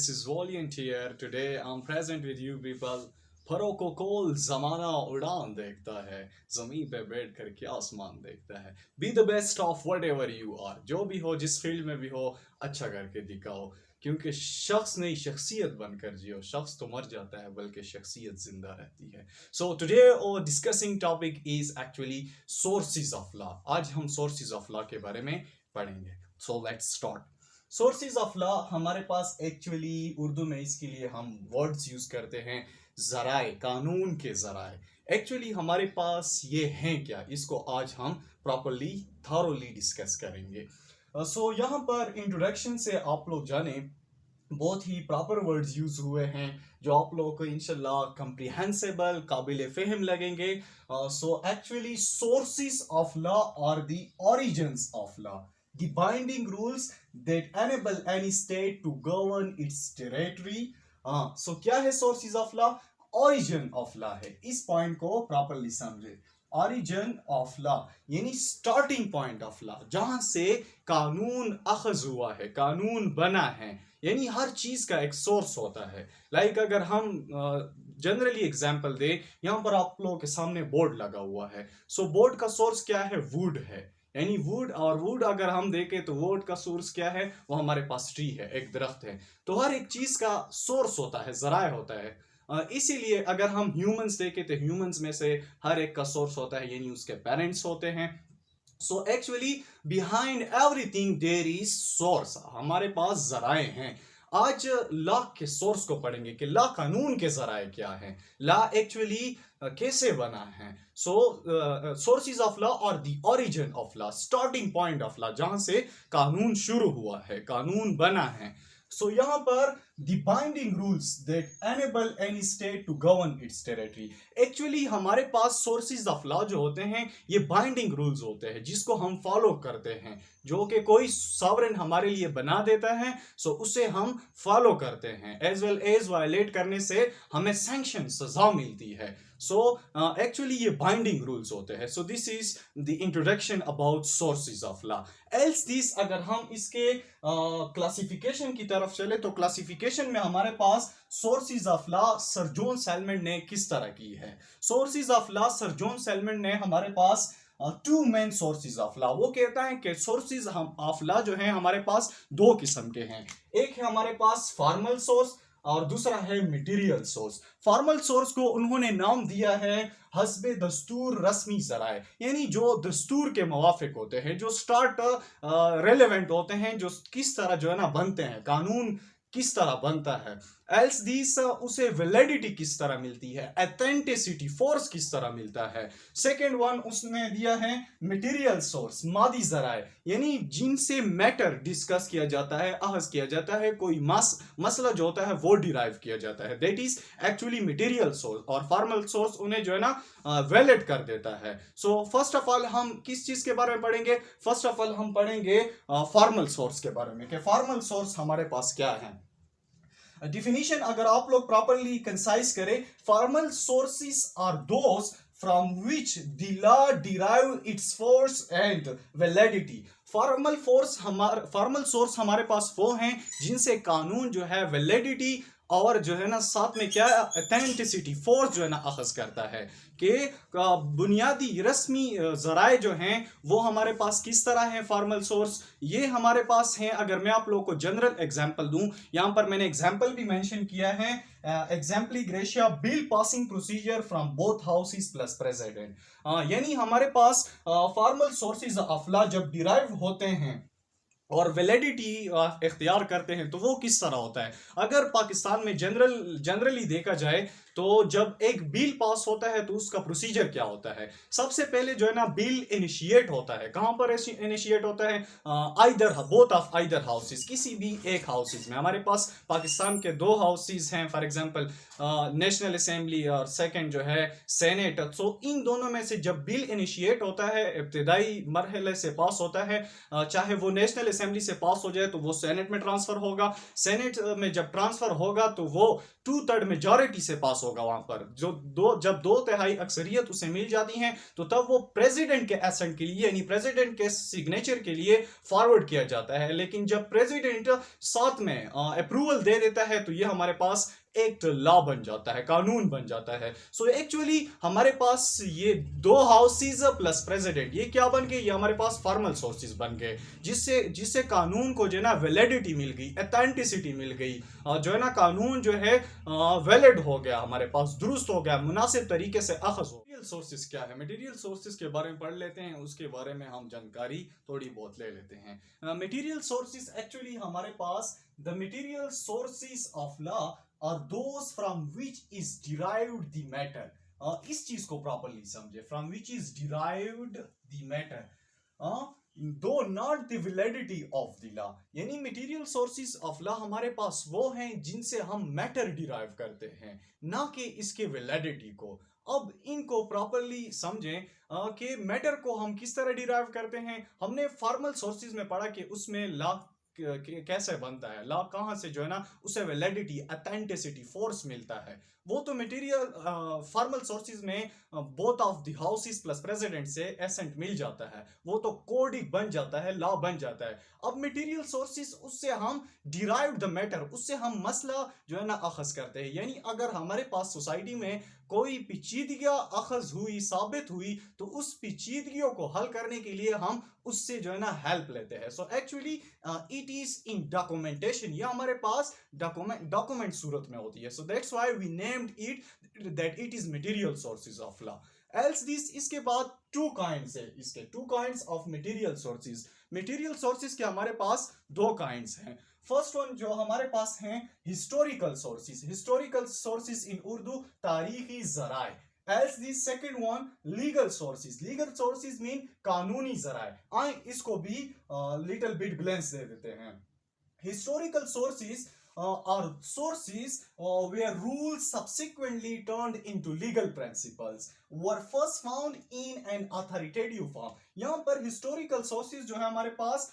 this is Valiant here. Today I'm present with you people. फरों को कोल जमाना उड़ान देखता है, जमीन पे बैठ कर क्या आसमान देखता है. Be the best of whatever you are. जो भी हो, जिस फील्ड में भी हो, अच्छा करके दिखाओ. क्योंकि शख्स नहीं, शख्सियत बनकर जियो. शख्स तो मर जाता है, बल्कि शख्सियत जिंदा रहती है. सो टुडे और discussing topic is actually sources of law. आज हम सोर्सेज ऑफ लॉ के बारे में पढ़ेंगे. So let's start. Sources of law हमारे पास एक्चुअली उर्दू में इसके लिए हम वर्ड्स यूज करते हैं जराए, कानून के जराए. एक्चुअली हमारे पास ये हैं क्या, इसको आज हम प्रॉपरली थॉरोली डिस्कस करेंगे. सो यहाँ पर इंट्रोडक्शन से आप लोग जाने बहुत ही प्रॉपर वर्ड्स यूज हुए हैं जो आप लोगों को इंशाल्लाह कंप्रिहेंसिबल, काबिल फहम लगेंगे. So actually sources of law are the origins of law, the binding rules that enable any state to govern its territory. So क्या है sources of law? Origin of law है. इस पॉइंट को प्रॉपरली समझे. Origin of law यानी starting point of law, जहां से कानून अखज हुआ है, कानून बना है. यानी हर चीज का एक सोर्स होता है. लाइक अगर हम जनरली एग्जांपल दे, यहाँ पर आप लोगों के सामने बोर्ड लगा हुआ है. सो बोर्ड का सोर्स क्या है? वुड है. यानी वुड, और वुड अगर हम देखें तो वुड का सोर्स क्या है? वो हमारे पास ट्री है, एक दरख्त है. तो हर एक चीज का सोर्स होता है, जराया होता है. इसीलिए अगर हम ह्यूमंस देखें तो ह्यूमंस में से हर एक का सोर्स होता है, यानी उसके पेरेंट्स होते हैं. So actually behind everything there is source. हमारे पास जराए हैं. आज लॉ के सोर्स को पढ़ेंगे कि लॉ, कानून के जराए क्या है, लॉ एक्चुअली कैसे बना है. सो सोर्सेज ऑफ लॉ और the origin of law, starting point of law, जहां से कानून शुरू हुआ है, कानून बना है. सो यहाँ पर the binding rules that enable any state to govern its territory. Actually हमारे पास सोर्सेज ऑफ लॉ जो होते हैं ये बाइंडिंग रूल्स होते हैं जिसको हम फॉलो करते हैं, जो कि कोई सॉवरेन हमारे लिए बना देता है. सो उसे हम फॉलो करते हैं. एज वेल एज वायलेट करने से हमें सैंक्शन, सजा मिलती है. सो एक्चुअली ये बाइंडिंग रूल्स होते हैं. So this is the introduction about sources of law. Else this, अगर हम इसके क्लासिफिकेशन की तरफ चले तो क्लासिफिकेशन में हमारे पास sources of law sir John Salmond ने किस तरह की है. Sources of law sir John Salmond ने हमारे पास two main sources of law. वो कहता है कि सोर्सेज ऑफ लॉ जो है हमारे पास दो किस्म के हैं. एक है हमारे पास फॉर्मल सोर्स और दूसरा है मटेरियल सोर्स. फॉर्मल सोर्स को उन्होंने नाम दिया है हस्बे दस्तूर रस्मी जराए, यानी जो दस्तूर के मुवाफिक होते हैं, जो स्टार्ट रेलेवेंट होते हैं, जो किस तरह जो है ना बनते हैं, कानून किस तरह बनता है. एल्स दिस, उसे वैलिडिटी किस तरह मिलती है, ऑथेंटिसिटी, फोर्स किस तरह मिलता है. सेकेंड वन उसने दिया है मटेरियल सोर्स, मादी जराए, यानी जिनसे मैटर डिस्कस किया जाता है, अहज किया जाता है, कोई मसला जो होता है वो डिराइव किया जाता है. That is actually material source. और फॉर्मल सोर्स उन्हें जो है ना वैलिड कर देता है. सो फर्स्ट ऑफ ऑल हम किस चीज के बारे में पढ़ेंगे? फर्स्ट ऑफ ऑल हम पढ़ेंगे फॉर्मल सोर्स के बारे में कि फॉर्मल सोर्स हमारे पास क्या है. डिफिनीशन अगर आप लोग प्रॉपरली कंसाइज करें, formal sources are those from which the law derive its force and validity. Formal source हमारे पास वो हैं जिनसे कानून जो है वैलिडिटी और जो है ना साथ में क्या ऑथेंटिसिटी, फोर्स जो है ना अखज करता है. कि बुनियादी रस्मी जराए जो हैं वो हमारे पास किस तरह हैं फॉर्मल सोर्स, ये हमारे पास हैं. अगर मैं आप लोगों को जनरल एग्जांपल दूं, यहाँ पर मैंने एग्जांपल भी मेंशन किया है. एग्जाम्पली gratia bill passing procedure from both houses plus president. यानी हमारे पास फॉर्मल सोर्सेज ऑफ लॉ जब डिराइव होते हैं और वैलिडिटी इख्तियार करते हैं तो वो किस तरह होता है. अगर पाकिस्तान में जनरली देखा जाए तो जब एक बिल पास होता है तो उसका प्रोसीजर क्या होता है. सबसे पहले जो है ना बिल इनिशिएट होता है. कहां पर इनिशिएट होता है? बोथ ऑफ आइदर हाउसेस, किसी भी एक हाउसेस में. हमारे पास पाकिस्तान के दो हाउसेस हैं, फॉर एग्जांपल नेशनल असेंबली और सेकंड जो है सेनेट. सो इन दोनों में से जब बिल इनिशिएट होता है, इब्तिदाई मरहले से पास होता है, चाहे वो नेशनल असेंबली से पास हो जाए तो वो सेनेट में ट्रांसफर होगा. सेनेट में जब ट्रांसफर होगा तो वो 2/3 मेजॉरिटी से पास पास होगा वहां पर जब 2/3 अक्सरियत उसे मिल जाती है तो तब वो प्रेसिडेंट के एसेंट के लिए यानी प्रेसिडेंट के सिग्नेचर के लिए फॉरवर्ड किया जाता है। लेकिन जब प्रेसिडेंट साथ में अप्रूवल दे देता है तो ये हमारे पास एक लॉ बन जाता है, कानून बन जाता है। सो एक्चुअली हमारे पास ये 2 हाउसेस प्लस प्रेसिडेंट ये क्या बन गए, ये हमारे पास फॉर्मल सोर्सेज बन गए, जिससे कानून को जो है ना वैलिडिटी मिल गई, ऑथेंटिसिटी मिल गई, जो है ना कानून जो है वैलिड हो गया, हमारे पास दुरुस्त हो गया, मुनासिब तरीके से अखज़ हो। मटेरियल सोर्सेज क्या है, मटेरियल सोर्सेज के बारे में पढ़ लेते हैं, उसके बारे में हम जानकारी थोड़ी बहुत ले लेते हैं। मटेरियल सोर्सेज एक्चुअली हमारे पास the material sources of law are those from which is derived the matter। इस चीज को प्रॉपरली समझे, from which is derived the matter, though not the validity of the law। यानी मटेरियल सोर्सेज ऑफ लॉ हमारे पास वो हैं जिनसे हम मैटर डिराइव करते हैं, ना कि इसके वैलिडिटी को। अब इनको प्रॉपरली समझें कि मैटर को हम किस तरह डिराइव करते हैं। हमने फॉर्मल सोर्सेज में पढ़ा कि उसमें लॉ कैसे बनता है, लॉ कहां से जो है ना उसे वैलिडिटी, ऑथेंटिसिटी, फोर्स मिलता है। वो तो मटेरियल फॉर्मल सोर्सेज में both of the houses plus president से एसेंट मिल जाता है, वो तो कोड ही बन जाता है, लॉ बन जाता है। अब मटेरियल सोर्सेज उससे हम डिराइव द मैटर, उससे हम मसला जो है ना अखज़ करते हैं। यानी अगर हमारे पास सोसाइटी में कोई पेचीदगियां अखज़ हुई, साबित हुई, तो उस पेचीदगियों को हल करने के लिए हम उससे जो है ना हेल्प लेते हैं। So actually it is in documentation, ये हमारे पास डॉक्यूमेंट सूरत में होती है। So that's why we named it that it is material sources of law. Else this, इसके बाद 2 काइंड्स है, इसके 2 kinds of material sources. Material sources के हमारे पास 2 काइंड्स हैं। फर्स्ट वन जो हमारे पास हैं historical sources, historical sources in Urdu तारीखी जराए। As the second one legal sources, legal sources mean कानूनी जराए। आए इसको भी little bit glance दे देते हैं। Historical sources are sources where rules subsequently turned into legal principles were first found in an authoritative form। यहाँ पर historical sources जो है हमारे पास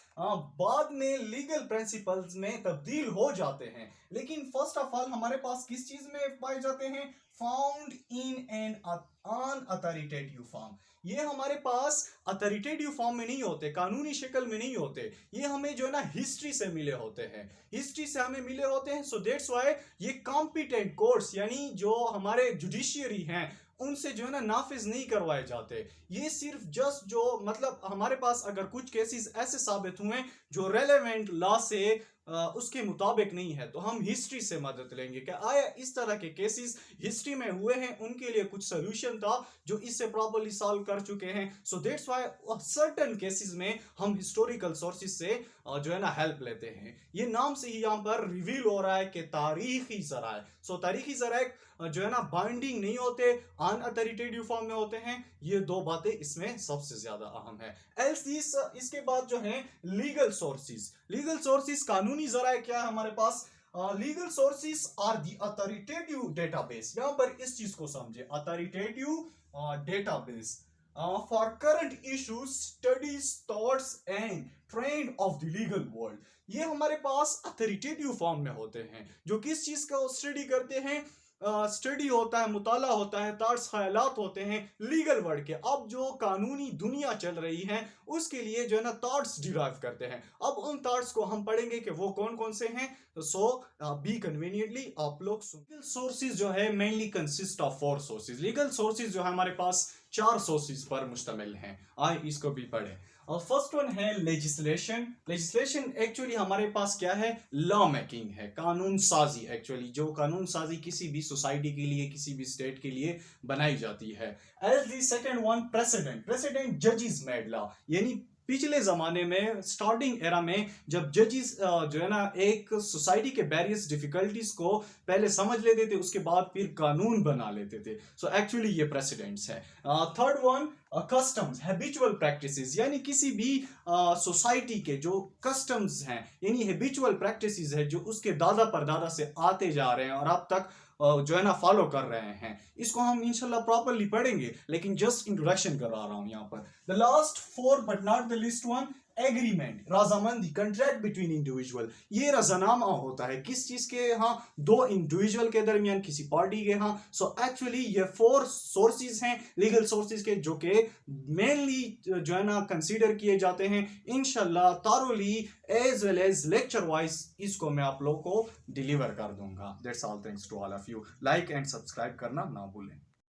बाद में legal principles में तब्दील हो जाते हैं, लेकिन first of all हमारे पास किस चीज में पाए जाते हैं, फाउंड इन एन अनअथॉरिटेटिव फॉर्म। ये हमारे पास अथॉरिटेटिव फॉर्म में नहीं होते, कानूनी शक्ल में नहीं होते, ये हमें जो है ना हिस्ट्री से मिले होते हैं, हिस्ट्री से हमें मिले होते हैं। सो दैट्स व्हाई ये कॉम्पिटेंट कोर्ट्स यानी जो हमारे जुडिशियरी हैं उनसे जो है ना नाफिज नहीं करवाए जाते। ये सिर्फ जस्ट जो मतलब हमारे पास अगर कुछ केसेस ऐसे साबित हुए जो रेलेवेंट लॉ से उसके मुताबिक नहीं है तो हम हिस्ट्री से मदद लेंगे कि आया इस तरह के केसेस हिस्ट्री में हुए हैं, उनके लिए कुछ सोल्यूशन था जो इससे प्रॉपर्ली सॉल्व कर चुके हैं। सो दैट्स व्हाई सर्टेन केसेस में हम हिस्टोरिकल सोर्सेज से जो है ना हेल्प लेते हैं। ये नाम से ही यहाँ पर रिवील हो रहा है कि तारीखी जराए। सो तारीखी जराए जो है ना बाइंडिंग नहीं होते, अनअथॉरिटेटिव फॉर्म में होते हैं। ये 2 बातें इसमें सबसे ज्यादा अहम है। एल्स दिस, इसके बाद जो है लीगल सोर्सेज। लीगल सोर्सेज कानूनी जराए क्या है हमारे पास, legal sources are the authoritative database. यहां पर इस चीज को समझे, authoritative database for current issues, studies, thoughts and trend of the legal world. ये हमारे पास अथॉरिटेटिव फॉर्म में होते हैं जो किस चीज का स्टडी करते हैं, स्टडी होता है, मुताला होता है, थॉट्स, ख्यालात होते हैं लीगल वर्ड के। अब जो कानूनी दुनिया चल रही है उसके लिए जो है ना थॉट्स डिराइव करते हैं। अब उन थॉट्स को हम पढ़ेंगे कि वो कौन कौन से हैं। सो बी कन्वीनियंटली आप लोग लीगल सोर्सेज जो है mainly consist of 4 sources. Legal sources जो है हमारे पास 4 सोर्सेज पर मुश्तमिल हैं। आए इसको भी पढ़े। फर्स्ट वन है लेजिस्लेशन। लेजिस्लेशन एक्चुअली हमारे पास क्या है, लॉ मेकिंग है, कानून साजी। एक्चुअली जो कानून साजी किसी भी सोसाइटी के लिए, किसी भी स्टेट के लिए बनाई जाती है। As the second one president. President जजेस मेड लॉ, यानी पिछले जमाने में स्टार्टिंग एरा में जब जजेस जो है ना एक सोसाइटी के बैरियर्स, डिफिकल्टीज को पहले समझ लेते थे, उसके बाद फिर कानून बना लेते थे। सो एक्चुअली ये प्रेसिडेंट्स है। Third one customs, habitual practices, यानी किसी भी सोसाइटी के जो कस्टम्स हैं, यानी हैबिचुअल प्रैक्टिसेस है जो उसके दादा परदादा से आते जा रहे हैं और अब तक जो है ना फॉलो कर रहे हैं। इसको हम इंशाल्लाह प्रॉपर्ली पढ़ेंगे, लेकिन जस्ट इंट्रोडक्शन करा रहा हूं यहाँ पर। The last 4 but not the least one, agreement, रजामंदी, कंट्रैक्ट बिटवीन इंडिविजुअल, ये रजानामा होता है किस चीज के यहाँ, दो इंडिविजुअल के दरमियान, किसी पार्टी के यहाँ। सो एक्चुअली ये 4 सोर्सेज हैं लीगल सोर्सेज के, जो कि मेनली जो है ना कंसीडर किए जाते हैं। इंशाल्लाह thoroughly as well as lecture wise इसको मैं आप लोगों को डिलीवर कर दूंगा। That's all, thanks to all of you. Like and subscribe करना ना भूलें।